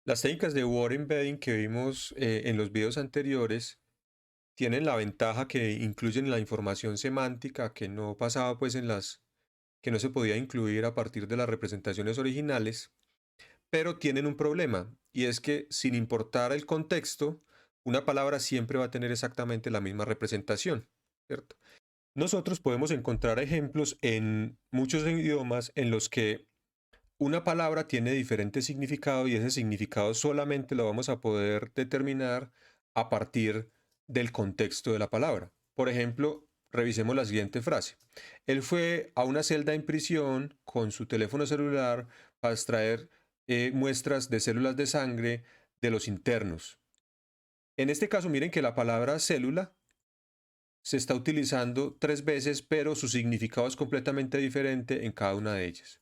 Las técnicas de word embedding que vimos en los videos anteriores tienen la ventaja que incluyen la información semántica que no pasaba pues que no se podía incluir a partir de las representaciones originales, pero tienen un problema y es que sin importar el contexto, una palabra siempre va a tener exactamente la misma representación, ¿cierto? Nosotros podemos encontrar ejemplos en muchos idiomas en los que una palabra tiene diferente significado y ese significado solamente lo vamos a poder determinar a partir del contexto de la palabra. Por ejemplo, revisemos la siguiente frase. Él fue a una celda en prisión con su teléfono celular para extraer muestras de células de sangre de los internos. En este caso, miren que la palabra célula se está utilizando 3 veces, pero su significado es completamente diferente en cada una de ellas.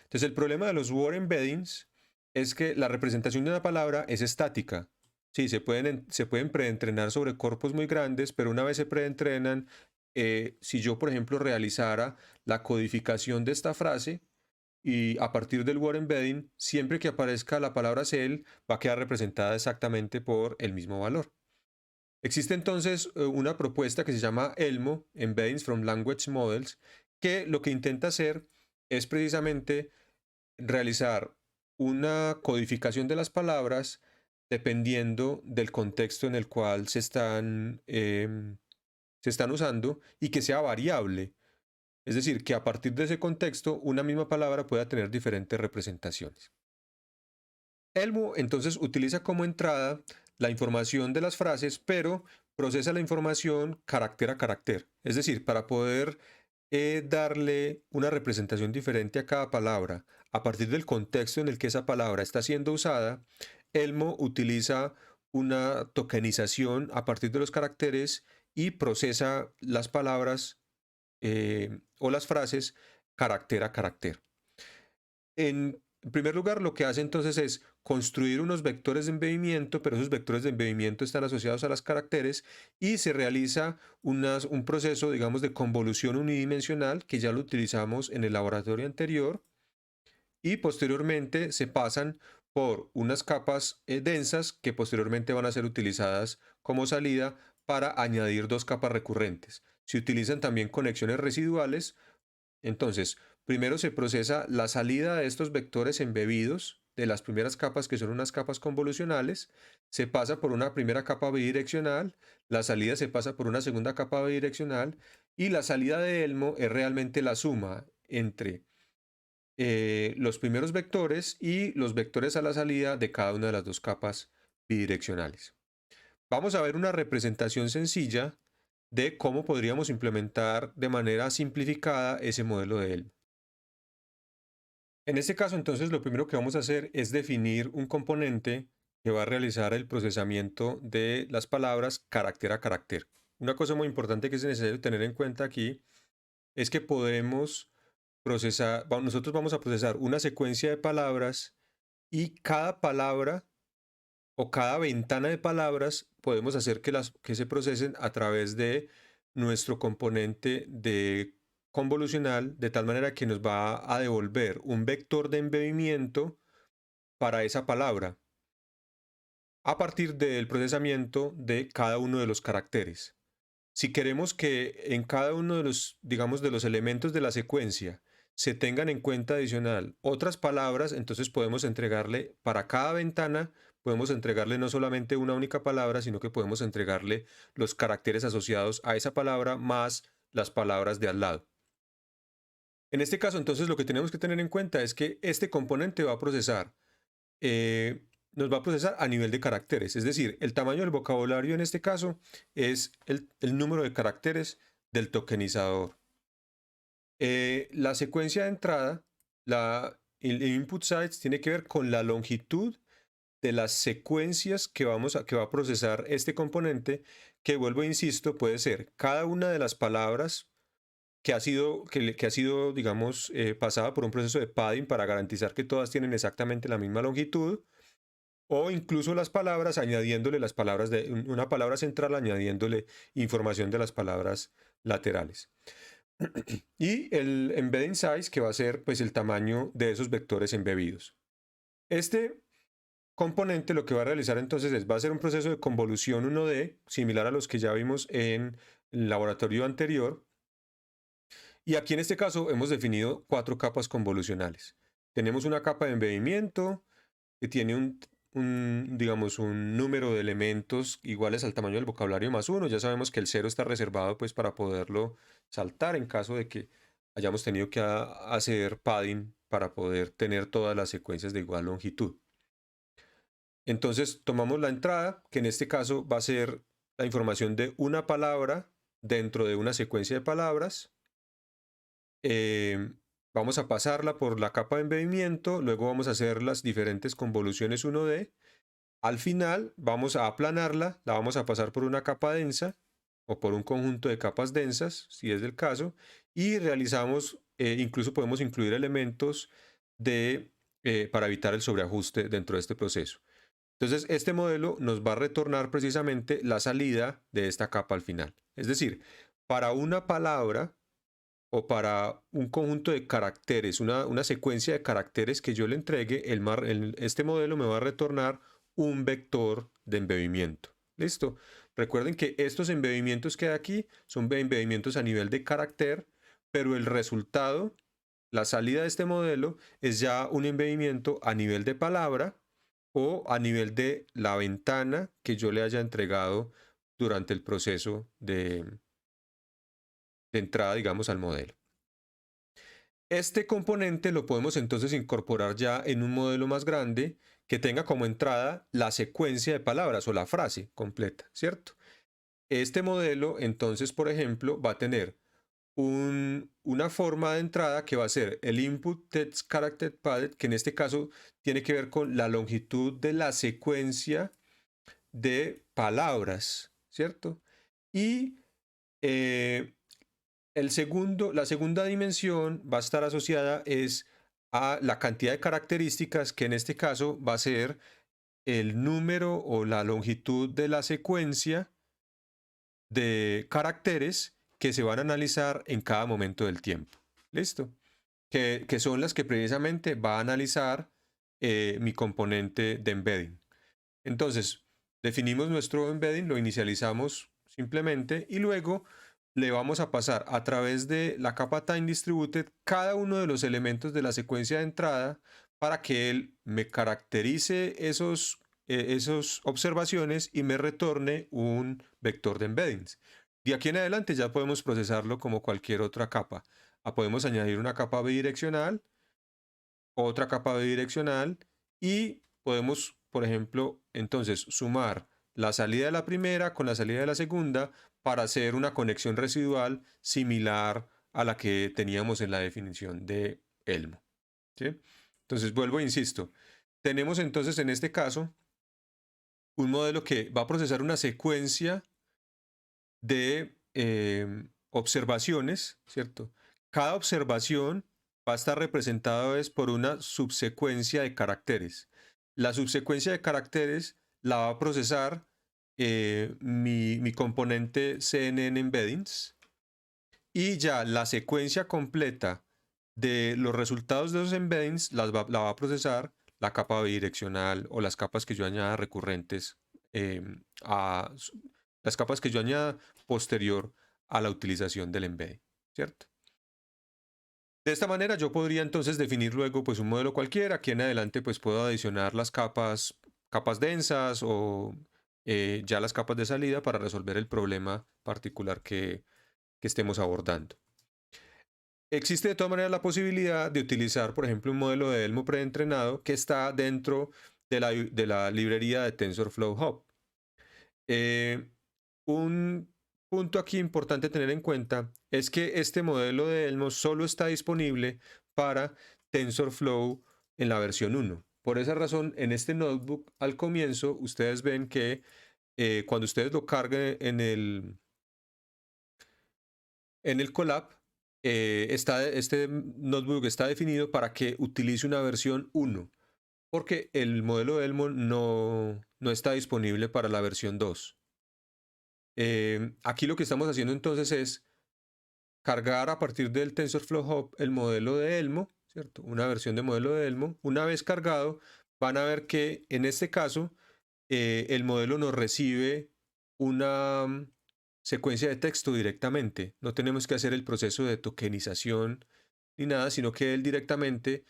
Entonces, el problema de los word embeddings es que la representación de una palabra es estática. Sí, se pueden preentrenar sobre corpos muy grandes, pero una vez se preentrenan, si yo, por ejemplo, realizara la codificación de esta frase y a partir del word embedding, siempre que aparezca la palabra cell, va a quedar representada exactamente por el mismo valor. Existe entonces una propuesta que se llama ELMO, Embeddings from Language Models, que lo que intenta hacer es precisamente realizar una codificación de las palabras dependiendo del contexto en el cual se están usando y que sea variable. Es decir, que a partir de ese contexto una misma palabra pueda tener diferentes representaciones. Elmo entonces utiliza como entrada la información de las frases, pero procesa la información carácter a carácter. Es decir, para poder darle una representación diferente a cada palabra a partir del contexto en el que esa palabra está siendo usada, Elmo utiliza una tokenización a partir de los caracteres y procesa las palabras o las frases carácter a carácter. En primer lugar, lo que hace entonces es construir unos vectores de embebimiento, pero esos vectores de embebimiento están asociados a los caracteres y se realiza un proceso, digamos, de convolución unidimensional que ya lo utilizamos en el laboratorio anterior y posteriormente se pasan por unas capas densas que posteriormente van a ser utilizadas como salida para añadir 2 capas recurrentes. Se utilizan también conexiones residuales. Entonces, primero se procesa la salida de estos vectores embebidos de las primeras capas, que son unas capas convolucionales, se pasa por una primera capa bidireccional, la salida se pasa por una segunda capa bidireccional y la salida de Elmo es realmente la suma entre los primeros vectores y los vectores a la salida de cada una de las 2 capas bidireccionales. Vamos a ver una representación sencilla de cómo podríamos implementar de manera simplificada ese modelo de Elmo. En este caso, entonces, lo primero que vamos a hacer es definir un componente que va a realizar el procesamiento de las palabras carácter a carácter. Una cosa muy importante que es necesario tener en cuenta aquí es que podemos procesar, nosotros vamos a procesar una secuencia de palabras y cada palabra o cada ventana de palabras podemos hacer que se procesen a través de nuestro componente de convolucional, de tal manera que nos va a devolver un vector de embebimiento para esa palabra a partir del procesamiento de cada uno de los caracteres. Si queremos que en cada uno de los, digamos, de los elementos de la secuencia se tengan en cuenta adicional otras palabras, entonces podemos entregarle para cada ventana, podemos entregarle no solamente una única palabra, sino que podemos entregarle los caracteres asociados a esa palabra más las palabras de al lado. En este caso, entonces, lo que tenemos que tener en cuenta es que este componente va a procesar, nos va a procesar a nivel de caracteres, es decir, el tamaño del vocabulario en este caso es el número de caracteres del tokenizador. La secuencia de entrada, el input size tiene que ver con la longitud de las secuencias que va a procesar este componente, que vuelvo e insisto, puede ser cada una de las palabras que ha sido, digamos, pasada por un proceso de padding para garantizar que todas tienen exactamente la misma longitud, o incluso las palabras, añadiéndole las palabras de una palabra central, añadiéndole información de las palabras laterales. Y el embedding size, que va a ser pues el tamaño de esos vectores embebidos. Este componente lo que va a realizar entonces va a ser un proceso de convolución 1D, similar a los que ya vimos en el laboratorio anterior. Y aquí en este caso hemos definido 4 capas convolucionales. Tenemos una capa de embebimiento que tiene digamos, un número de elementos iguales al tamaño del vocabulario más 1. Ya sabemos que el 0 está reservado pues para poderlo saltar en caso de que hayamos tenido que hacer padding para poder tener todas las secuencias de igual longitud. Entonces tomamos la entrada, que en este caso va a ser la información de una palabra dentro de una secuencia de palabras. Vamos a pasarla por la capa de embebimiento, luego vamos a hacer las diferentes convoluciones 1D. Al final vamos a aplanarla, la vamos a pasar por una capa densa o por un conjunto de capas densas, si es del caso, y realizamos, incluso podemos incluir elementos para evitar el sobreajuste dentro de este proceso. Entonces, este modelo nos va a retornar precisamente la salida de esta capa al final. Es decir, para una palabra o para un conjunto de caracteres, una secuencia de caracteres que yo le entregue, este modelo me va a retornar un vector de embebimiento. ¿Listo? Recuerden que estos embebimientos que hay aquí son embebimientos a nivel de carácter, pero el resultado, la salida de este modelo, es ya un embebimiento a nivel de palabra o a nivel de la ventana que yo le haya entregado durante el proceso de entrada, digamos, al modelo. Este componente lo podemos entonces incorporar ya en un modelo más grande que tenga como entrada la secuencia de palabras o la frase completa, ¿cierto? Este modelo entonces, por ejemplo, va a tener una forma de entrada que va a ser el input text character padded, que en este caso tiene que ver con la longitud de la secuencia de palabras, ¿cierto? Y la segunda dimensión va a estar asociada es a la cantidad de características, que en este caso va a ser el número o la longitud de la secuencia de caracteres que se van a analizar en cada momento del tiempo. ¿Listo? Que son las que precisamente va a analizar mi componente de embedding. Entonces, definimos nuestro embedding, lo inicializamos simplemente y luego le vamos a pasar a través de la capa Time Distributed cada uno de los elementos de la secuencia de entrada para que él me caracterice esas observaciones y me retorne un vector de embeddings. De aquí en adelante ya podemos procesarlo como cualquier otra capa. Podemos añadir una capa bidireccional, otra capa bidireccional y podemos, por ejemplo, entonces sumar la salida de la primera con la salida de la segunda para hacer una conexión residual similar a la que teníamos en la definición de Elmo. ¿Sí? Entonces vuelvo e insisto, tenemos entonces en este caso un modelo que va a procesar una secuencia de observaciones, ¿cierto? Cada observación va a estar representada por una subsecuencia de caracteres. La subsecuencia de caracteres la va a procesar mi componente CNN Embeddings y ya la secuencia completa de los resultados de esos embeddings la va a procesar la capa bidireccional o las capas que yo añada recurrentes las capas que yo añada posterior a la utilización del embedding, ¿cierto? De esta manera yo podría entonces definir luego pues un modelo cualquiera. Aquí en adelante pues puedo adicionar las capas densas o ya las capas de salida para resolver el problema particular que estemos abordando. Existe de todas maneras la posibilidad de utilizar, por ejemplo, un modelo de Elmo preentrenado que está dentro de la librería de TensorFlow Hub. Un punto aquí importante tener en cuenta es que este modelo de Elmo solo está disponible para TensorFlow en la versión 1. Por esa razón, en este notebook al comienzo, ustedes ven que cuando ustedes lo carguen en el Colab, este notebook está definido para que utilice una versión 1. porque el modelo de Elmo no está disponible para la versión 2. Aquí lo que estamos haciendo entonces es cargar a partir del TensorFlow Hub el modelo de Elmo, ¿cierto? Una versión de modelo de Elmo. Una vez cargado, van a ver que en este caso el modelo nos recibe una secuencia de texto directamente. No tenemos que hacer el proceso de tokenización ni nada, sino que él directamente,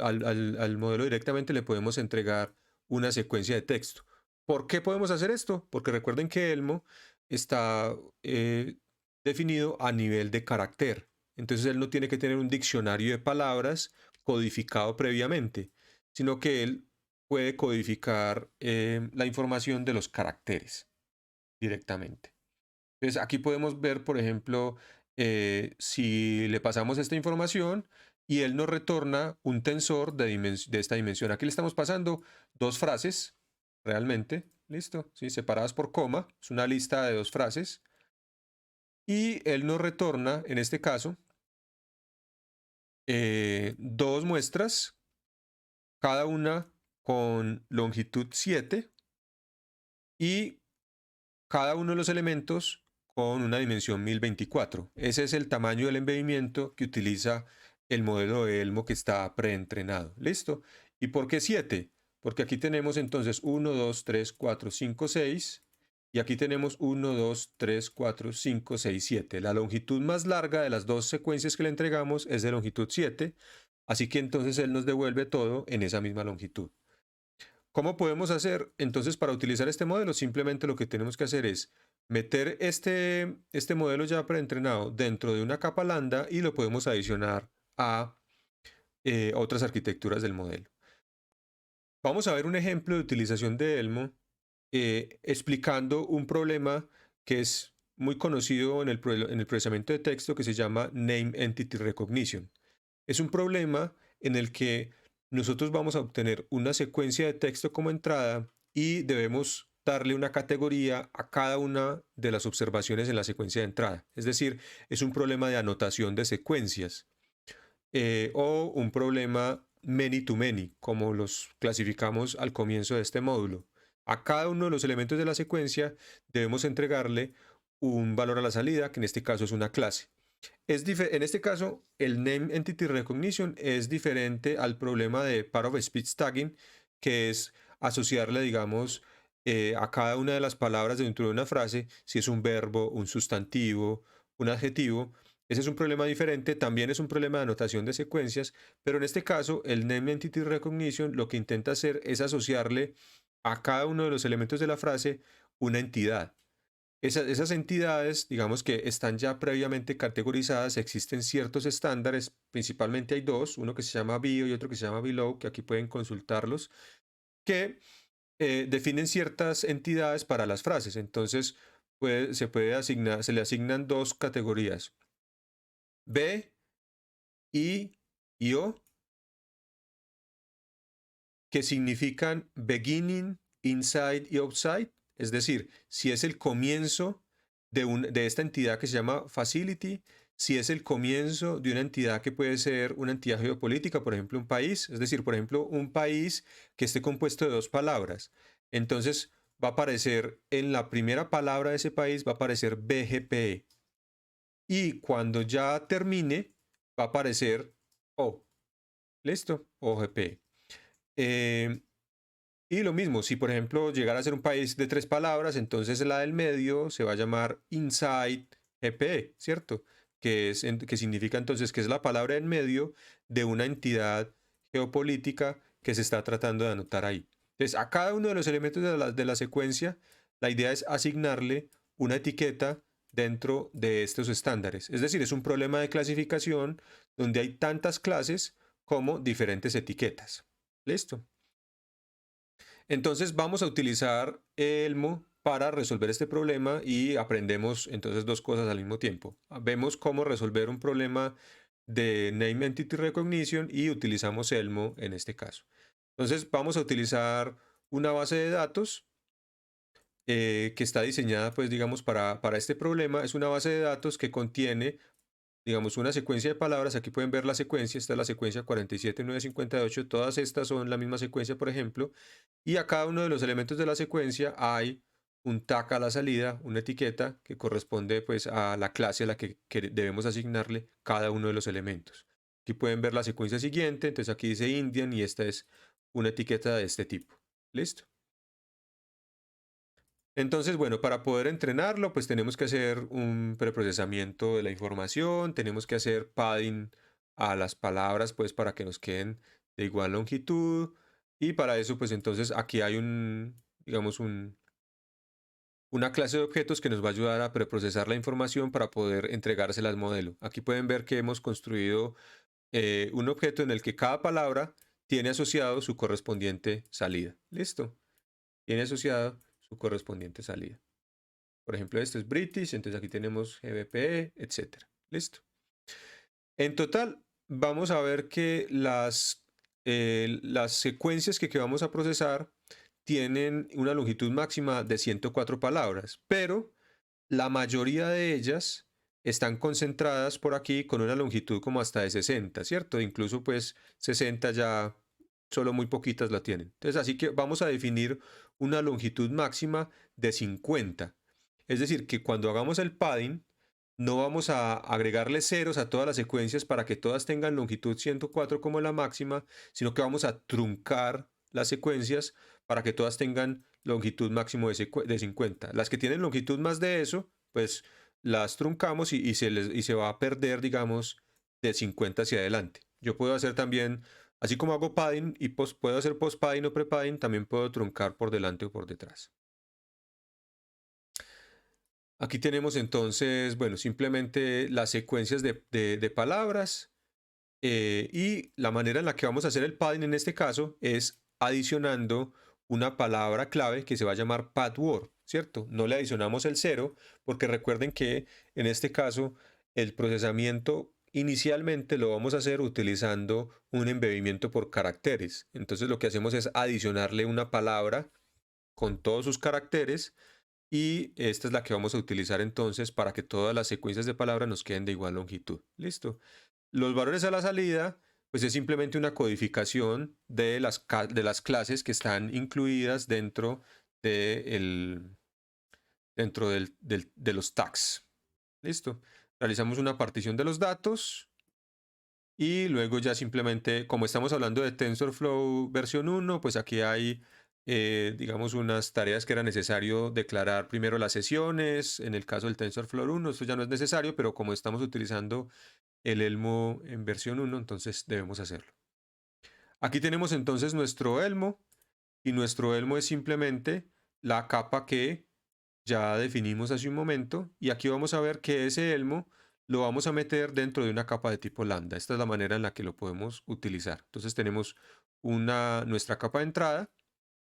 al modelo directamente le podemos entregar una secuencia de texto. ¿Por qué podemos hacer esto? Porque recuerden que Elmo está definido a nivel de carácter. Entonces él no tiene que tener un diccionario de palabras codificado previamente, sino que él puede codificar la información de los caracteres directamente. Entonces aquí podemos ver, por ejemplo, si le pasamos esta información y él nos retorna un tensor de esta dimensión. Aquí le estamos pasando dos frases, realmente, ¿listo? ¿Sí? Separadas por coma, es una lista de dos frases. Y él nos retorna, en este caso, dos muestras, cada una con longitud 7 y cada uno de los elementos con una dimensión 1024. Ese es el tamaño del embebimiento que utiliza el modelo de Elmo que está preentrenado. ¿Listo? ¿Y por qué 7? Porque aquí tenemos entonces 1, 2, 3, 4, 5, 6. Y aquí tenemos 1, 2, 3, 4, 5, 6, 7. La longitud más larga de las dos secuencias que le entregamos es de longitud 7. Así que entonces él nos devuelve todo en esa misma longitud. ¿Cómo podemos hacer entonces para utilizar este modelo? Simplemente lo que tenemos que hacer es meter este modelo ya preentrenado dentro de una capa lambda y lo podemos adicionar a otras arquitecturas del modelo. Vamos a ver un ejemplo de utilización de Elmo explicando un problema que es muy conocido en el procesamiento de texto que se llama Name Entity Recognition. Es un problema en el que nosotros vamos a obtener una secuencia de texto como entrada y debemos darle una categoría a cada una de las observaciones en la secuencia de entrada. Es decir, es un problema de anotación de secuencias o un problema many to many, como los clasificamos al comienzo de este módulo. A cada uno de los elementos de la secuencia debemos entregarle un valor a la salida, que en este caso es una clase. En este caso, el Name Entity Recognition es diferente al problema de Part of Speech Tagging, que es asociarle, digamos, a cada una de las palabras dentro de una frase, si es un verbo, un sustantivo, un adjetivo. Ese es un problema diferente, también es un problema de anotación de secuencias, pero en este caso, el Name Entity Recognition lo que intenta hacer es asociarle a cada uno de los elementos de la frase una entidad. Esas entidades, digamos que están ya previamente categorizadas, existen ciertos estándares, principalmente hay dos, uno que se llama bio y otro que se llama below, que aquí pueden consultarlos, que definen ciertas entidades para las frases. Entonces, se le asignan dos categorías, B, I y O, que significan beginning, inside y outside. Es decir, si es el comienzo de esta entidad que se llama facility, si es el comienzo de una entidad que puede ser una entidad geopolítica, por ejemplo, un país, es decir, por ejemplo, un país que esté compuesto de dos palabras. Entonces va a aparecer en la primera palabra de ese país, va a aparecer BGP. Y cuando ya termine, va a aparecer O. ¿Listo? OGP. Y lo mismo, si por ejemplo llegara a ser un país de tres palabras, entonces la del medio se va a llamar Inside EP, ¿cierto? Que significa entonces que es la palabra en medio de una entidad geopolítica que se está tratando de anotar ahí. Entonces, a cada uno de los elementos de la secuencia, la idea es asignarle una etiqueta dentro de estos estándares. Es decir, es un problema de clasificación donde hay tantas clases como diferentes etiquetas. ¿Listo? Entonces vamos a utilizar Elmo para resolver este problema y aprendemos entonces dos cosas al mismo tiempo. Vemos cómo resolver un problema de Name Entity Recognition y utilizamos Elmo en este caso. Entonces vamos a utilizar una base de datos que está diseñada, pues digamos, para este problema. Es una base de datos que contiene digamos, una secuencia de palabras. Aquí pueden ver la secuencia. Esta es la secuencia 47958. Todas estas son la misma secuencia, por ejemplo. Y a cada uno de los elementos de la secuencia hay un tag a la salida, una etiqueta que corresponde pues a la clase a la que debemos asignarle cada uno de los elementos. Aquí pueden ver la secuencia siguiente. Entonces aquí dice Indian y esta es una etiqueta de este tipo. ¿Listo? Entonces, bueno, para poder entrenarlo, pues tenemos que hacer un preprocesamiento de la información, tenemos que hacer padding a las palabras, pues para que nos queden de igual longitud. Y para eso, pues entonces aquí hay digamos, una clase de objetos que nos va a ayudar a preprocesar la información para poder entregársela al modelo. Aquí pueden ver que hemos construido un objeto en el que cada palabra tiene asociado su correspondiente salida. ¿Listo? Tiene asociado su correspondiente salida. Por ejemplo, este es British, entonces aquí tenemos GBP, etc. Listo. En total, vamos a ver que las secuencias que vamos a procesar tienen una longitud máxima de 104 palabras, pero la mayoría de ellas están concentradas por aquí con una longitud como hasta de 60, ¿cierto? Incluso pues 60 ya solo muy poquitas la tienen. Entonces, así que vamos a definir una longitud máxima de 50. Es decir, que cuando hagamos el padding, no vamos a agregarle ceros a todas las secuencias para que todas tengan longitud 104 como la máxima, sino que vamos a truncar las secuencias para que todas tengan longitud máximo de 50. Las que tienen longitud más de eso, pues las truncamos y se va a perder, digamos, de 50 hacia adelante. Yo puedo hacer también, así como hago padding y puedo hacer post-padding o pre-padding, también puedo truncar por delante o por detrás. Aquí tenemos entonces, bueno, simplemente las secuencias de palabras y la manera en la que vamos a hacer el padding en este caso es adicionando una palabra clave que se va a llamar password, ¿cierto? No le adicionamos el cero porque recuerden que en este caso el procesamiento inicialmente lo vamos a hacer utilizando un embebimiento por caracteres. Entonces lo que hacemos es adicionarle una palabra con todos sus caracteres y esta es la que vamos a utilizar entonces para que todas las secuencias de palabras nos queden de igual longitud. ¿Listo? Los valores a la salida, pues es simplemente una codificación de las clases que están incluidas de los tags. ¿Listo? Realizamos una partición de los datos y luego ya simplemente, como estamos hablando de TensorFlow versión 1, pues aquí hay, digamos, unas tareas que era necesario declarar primero las sesiones. En el caso del TensorFlow 1, esto ya no es necesario, pero como estamos utilizando el Elmo en versión 1, entonces debemos hacerlo. Aquí tenemos entonces nuestro Elmo y nuestro Elmo es simplemente la capa que ya definimos hace un momento y aquí vamos a ver que ese Elmo lo vamos a meter dentro de una capa de tipo lambda. Esta es la manera en la que lo podemos utilizar. Entonces tenemos nuestra capa de entrada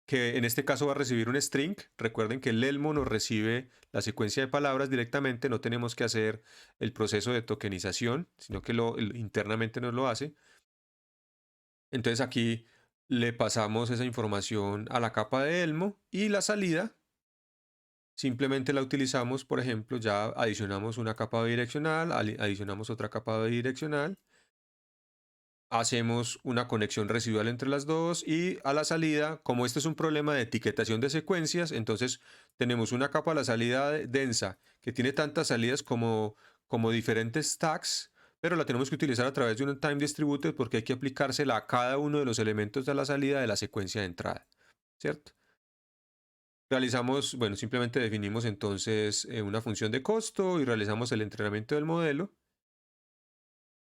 que en este caso va a recibir un string. Recuerden que el Elmo nos recibe la secuencia de palabras directamente, no tenemos que hacer el proceso de tokenización, sino que internamente nos lo hace. Entonces aquí le pasamos esa información a la capa de Elmo y la salida simplemente la utilizamos, por ejemplo, ya adicionamos una capa bidireccional, adicionamos otra capa bidireccional, hacemos una conexión residual entre las dos y a la salida, como este es un problema de etiquetación de secuencias, entonces tenemos una capa a la salida densa que tiene tantas salidas como diferentes tags, pero la tenemos que utilizar a través de un time distributed porque hay que aplicársela a cada uno de los elementos de la salida de la secuencia de entrada, ¿cierto? Realizamos, bueno, simplemente definimos entonces una función de costo y realizamos el entrenamiento del modelo.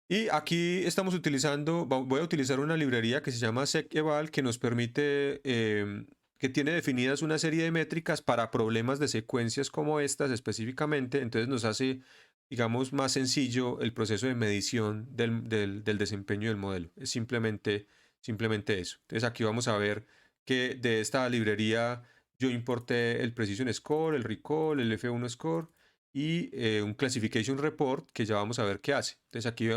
Y aquí estamos utilizando, voy a utilizar una librería que se llama seceval que nos permite, que tiene definidas una serie de métricas para problemas de secuencias como estas específicamente. Entonces nos hace, digamos, más sencillo el proceso de medición del desempeño del modelo. Es simplemente eso. Entonces aquí vamos a ver que de esta librería yo importé el Precision Score, el Recall, el F1 Score y un Classification Report que ya vamos a ver qué hace. Entonces aquí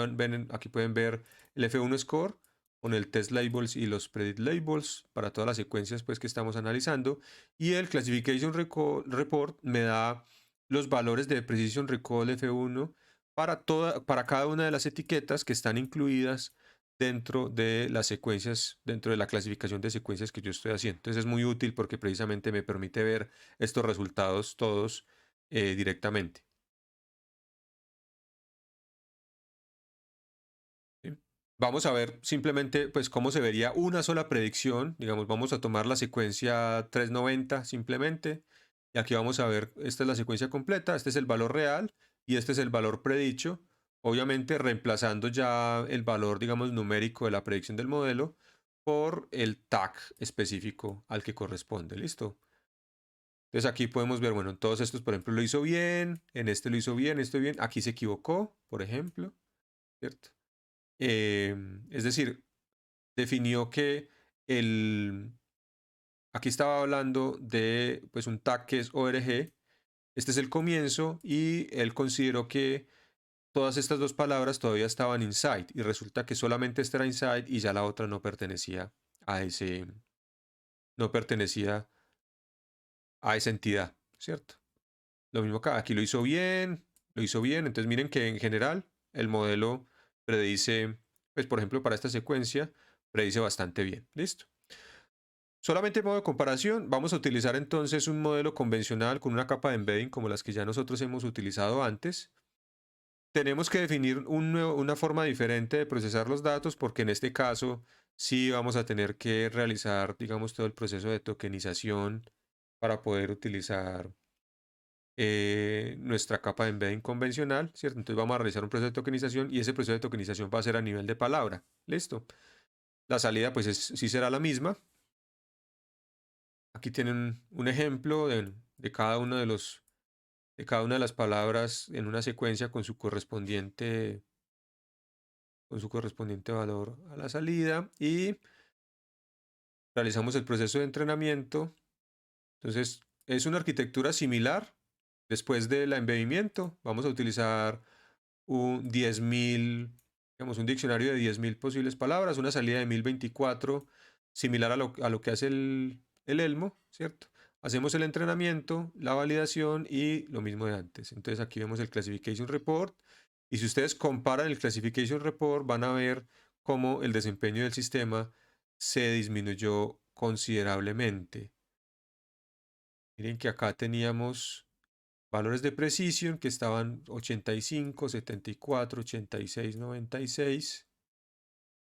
pueden ver el F1 Score con el Test Labels y los Predict Labels para todas las secuencias pues, que estamos analizando. Y el Classification Report me da los valores de Precision Recall F1 para cada una de las etiquetas que están incluidas dentro de las secuencias, dentro de la clasificación de secuencias que yo estoy haciendo. Entonces es muy útil porque precisamente me permite ver estos resultados todos directamente. ¿Sí? Vamos a ver simplemente pues cómo se vería una sola predicción. Digamos, vamos a tomar la secuencia 390 simplemente. Y aquí vamos a ver, esta es la secuencia completa, este es el valor real y este es el valor predicho. Obviamente reemplazando ya el valor, digamos, numérico de la predicción del modelo por el tag específico al que corresponde. ¿Listo? Entonces aquí podemos ver, bueno, en todos estos, por ejemplo, lo hizo bien, en este lo hizo bien, esto bien, aquí se equivocó, por ejemplo, ¿cierto? Es decir, definió que el... Aquí estaba hablando de pues, un tag que es org. Este es el comienzo y él consideró que todas estas dos palabras todavía estaban inside y resulta que solamente esta era inside y ya la otra no pertenecía a ese, no pertenecía a esa entidad, ¿cierto? Lo mismo acá, aquí lo hizo bien, entonces miren que en general el modelo predice, pues por ejemplo para esta secuencia, predice bastante bien, ¿listo? Solamente en modo de comparación, vamos a utilizar entonces un modelo convencional con una capa de embedding como las que ya nosotros hemos utilizado antes. Tenemos que definir una forma diferente de procesar los datos porque en este caso sí vamos a tener que realizar, digamos, todo el proceso de tokenización para poder utilizar nuestra capa de embedding convencional, ¿cierto? Entonces vamos a realizar un proceso de tokenización y ese proceso de tokenización va a ser a nivel de palabra. ¿Listo? La salida pues sí será la misma. Aquí tienen un ejemplo de cada uno de cada una de las palabras en una secuencia con su correspondiente valor a la salida y realizamos el proceso de entrenamiento. Entonces es una arquitectura similar. Después del embebimiento vamos a utilizar un 10.000, digamos, un diccionario de 10.000 posibles palabras, una salida de 1024, similar a lo que hace el Elmo, ¿cierto? Hacemos el entrenamiento, la validación y lo mismo de antes. Entonces aquí vemos el Classification Report y si ustedes comparan el Classification Report van a ver cómo el desempeño del sistema se disminuyó considerablemente. Miren que acá teníamos valores de precision que estaban 85, 74, 86, 96.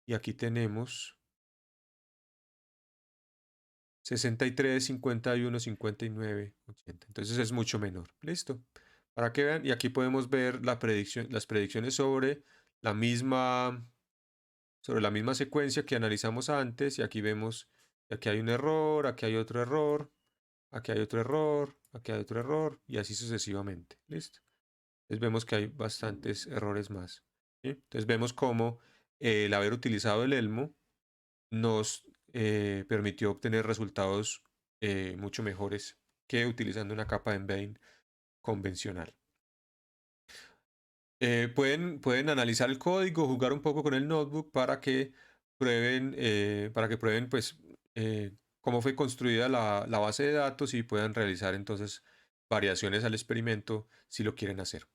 Y aquí tenemos 63, 51, 59, 80. Entonces es mucho menor. Listo. Para que vean, y aquí podemos ver la predicción, las predicciones sobre la misma secuencia que analizamos antes. Y aquí vemos que aquí hay un error, aquí hay otro error, aquí hay otro error, aquí hay otro error, y así sucesivamente. Listo. Entonces vemos que hay bastantes errores más. ¿Sí? Entonces vemos cómo el haber utilizado el Elmo nos permitió obtener resultados mucho mejores que utilizando una capa de embedding convencional. Pueden analizar el código, jugar un poco con el notebook para que prueben pues, cómo fue construida la base de datos y puedan realizar entonces variaciones al experimento si lo quieren hacer.